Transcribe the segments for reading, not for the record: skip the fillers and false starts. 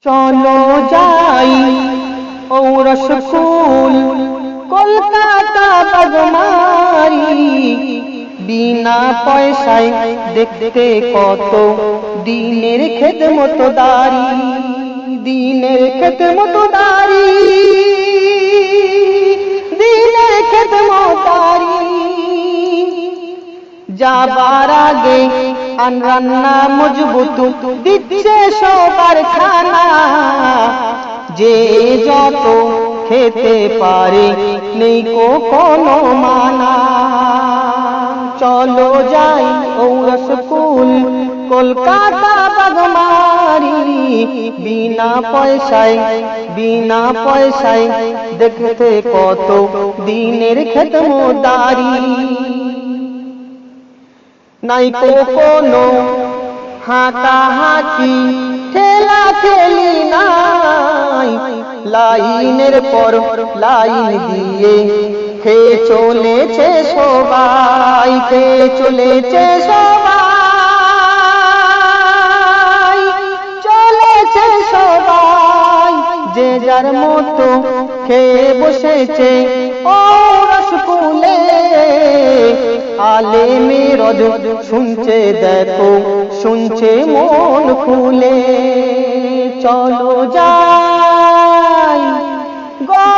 চলো যাই ঔরসকুল কলকাতা বাগমারি, বিনা পয়সায় দেখতে কত দিনের খেদমতদারি, দিনের খেদমতদারি, দিনের খেদমতদারি। যাবার আগে আনরান্না মজবুত দিচ্ছে সবার খানা, যে যত খেতে পারে নেই কোনো মানা। চলো যাই ঔরসকুল কলকাতা বাগমারি, বিনা পয়সায় দেখতে কত দিনের খেদমতদারি। নাই কোনো হাঁটাহাঁটি ঠেলা ঠেলি নাই, লাইনের পর লাইন দিয়ে খেয়ে চলেছে সবাই, খেয়ে চলেছে সবাই, চলেছে সবাই। যে যার মতো খেয়ে বসেছে ঔরসকুলে, আলেমে রজ শুনছে দেখো, শুনছে মন খুলে। চলো যাই গো,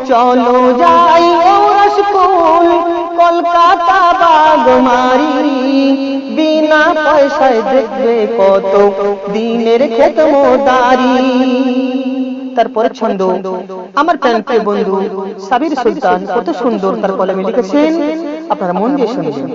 চলো যাই ঔরসকুল কলকাতা বাগমারি, বিনা পয়সায় দেখবে কত দিনের খেদমতদারি। তারপরে ছন্দ আমার প্রাণপ্রিয় বন্ধু সাবির সুলতান কত সুন্দর তার কলমে লিখেছেন, আপনারা মন দিয়ে শুনবেন।